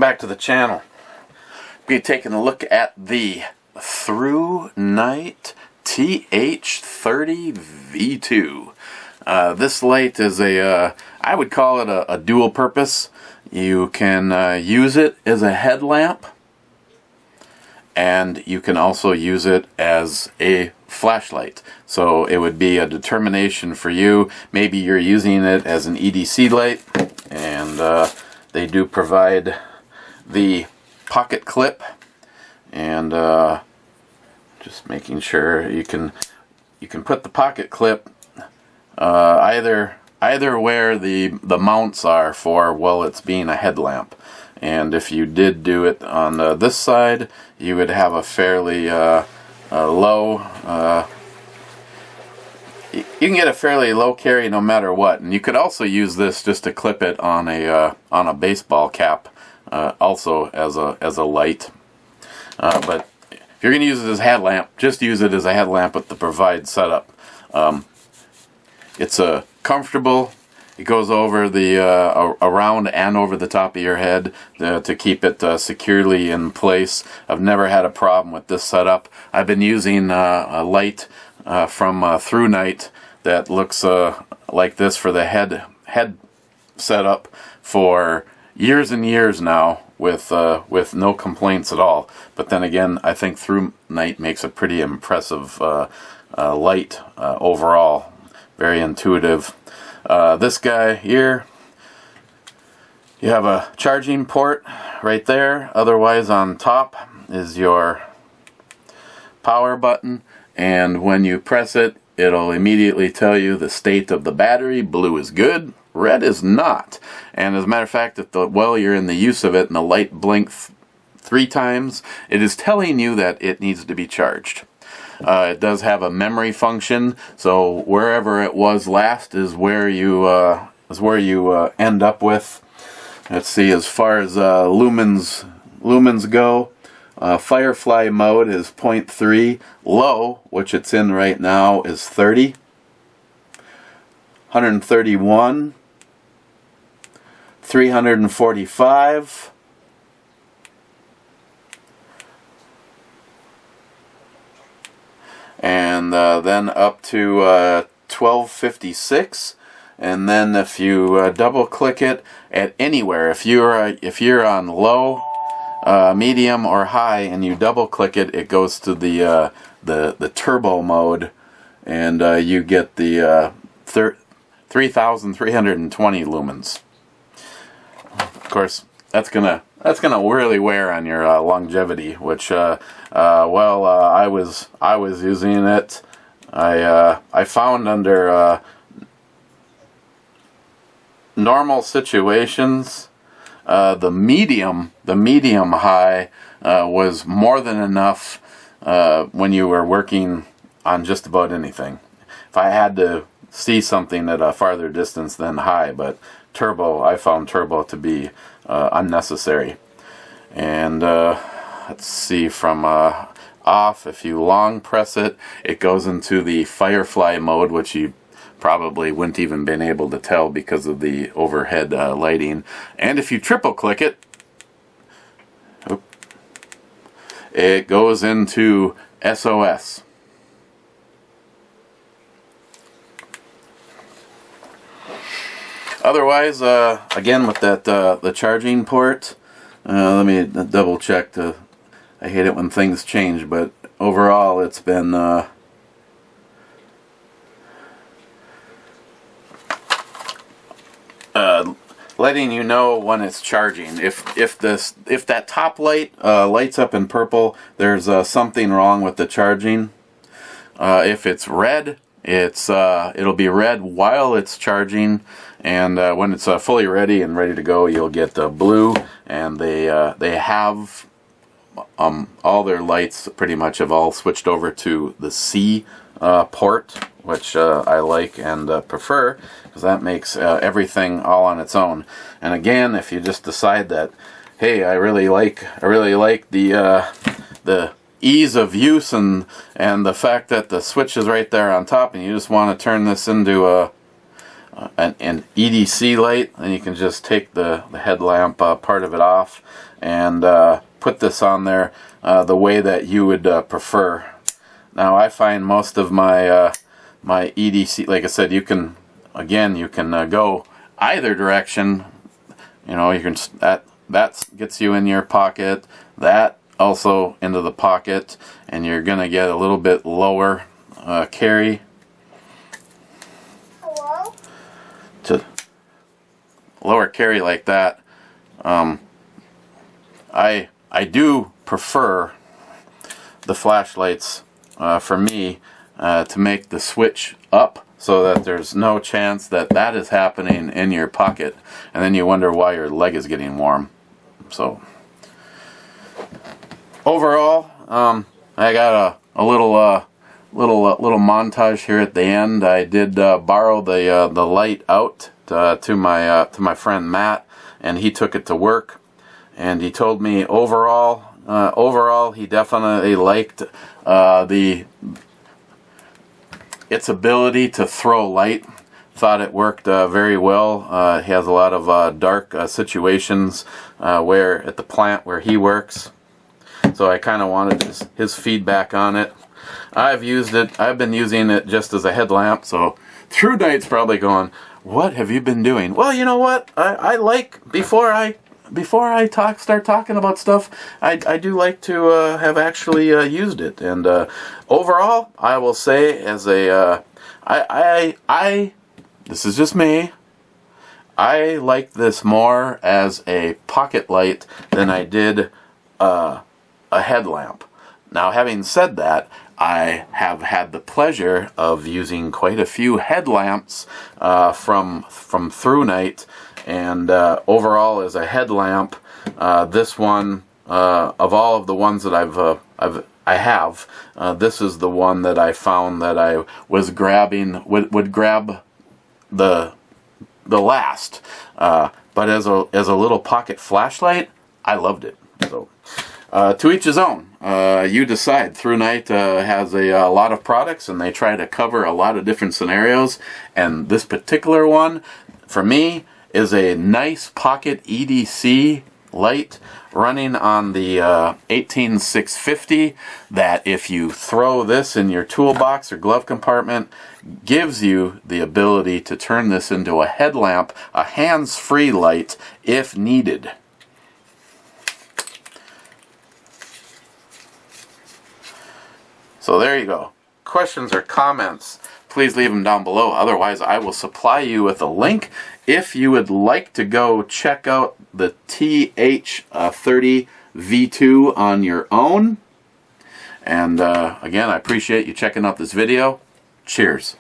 back to the channel. We'll be taking a look at the ThruNite TH30 V2. This light is I would call it a dual purpose. You can use it as a headlamp, and you can also use it as a flashlight. So it would be a determination for you. Maybe you're using it as an Edc light, and they do provide the pocket clip, and just making sure you can put the pocket clip either where the mounts are for while it's being a headlamp. And if you did do it on this side, you would have a fairly low you can get a fairly low carry no matter what. And you could also use this just to clip it on a baseball cap, also as a light. But if you're going to use it as a headlamp, just use it as a headlamp with the provide setup. It's comfortable. It goes over the around and over the top of your head to keep it securely in place. I've never had a problem with this setup. I've been using a light from ThruNite that looks like this for the head setup for years and years now, with no complaints at all. But then again, I think ThruNite makes a pretty impressive light overall. Very intuitive. This guy here, you have a charging port right there. Otherwise, on top is your power button, and when you press it, it'll immediately tell you the state of the battery. Blue is good, red is not. And as a matter of fact, if while you're in the use of it and the light blinks 3 times, it is telling you that it needs to be charged. It does have a memory function, so wherever it was last is where you end up with. Let's see, as far as lumens go, Firefly mode is 0.3, low, which it's in right now, is 30, 131, 345. And then up to 1256, and then if you double click it at anywhere, if you're on low, medium, or high, and you double click it, it goes to the turbo mode, and you get the 3,320 lumens. Of course, that's gonna really wear on your longevity, which I was using it. I found under normal situations, the medium high was more than enough when you were working on just about anything. If I had to see something at a farther distance than high, but turbo, I found turbo to be unnecessary. And let's see, from off, if you long press it, it goes into the Firefly mode, which you probably wouldn't even been able to tell because of the overhead lighting. And if you triple click it, it goes into SOS. Otherwise, again, with that the charging port, let me double check. I hate it when things change, but overall it's been letting you know when it's charging. If that top light lights up in purple, there's something wrong with the charging. If it's red, it'll be red while it's charging, and when it's fully ready and ready to go, you'll get the blue. And they have all their lights pretty much have all switched over to the C port, which I like and prefer, because that makes everything all on its own. And again, if you just decide that, hey, I really like the ease of use and the fact that the switch is right there on top, and you just want to turn this into an EDC light, and you can just take the headlamp part of it off and put this on there the way that you would prefer. Now I find most of my my EDC, like I said, you can go either direction. You know, you can that gets you in your pocket, that also into the pocket, and you're gonna get a little bit lower carry. Hello? To lower carry like that. I do prefer the flashlights for me to make the switch up so that there's no chance that that is happening in your pocket, and then you wonder why your leg is getting warm. So overall, I got a little montage here at the end. I did borrow the light out to my friend Matt, and he took it to work, and he told me overall he definitely liked its ability to throw light. Thought it worked very well. He has a lot of dark situations where at the plant where he works, so I kind of wanted his feedback on it. I've used it. I've been using it just as a headlamp, so ThruNite's probably going, what have you been doing? Well, you know what? I like, before I start talking about stuff, I do like to have actually used it. And overall, I will say, as a this is just me, I like this more as a pocket light than I did a headlamp. Now, having said that, I have had the pleasure of using quite a few headlamps from ThruNite, and overall, as a headlamp, this one, of all of the ones that I have, this is the one that I found that I was would grab the last. But as a little pocket flashlight, I loved it. So to each his own. You decide. ThruNite has a lot of products, and they try to cover a lot of different scenarios. And this particular one, for me, is a nice pocket EDC light running on the 18650 that, if you throw this in your toolbox or glove compartment, gives you the ability to turn this into a headlamp, a hands-free light if needed. So there you go. Questions or comments, please leave them down below. Otherwise, I will supply you with a link if you would like to go check out the TH30 V2 on your own. And again, I appreciate you checking out this video. Cheers.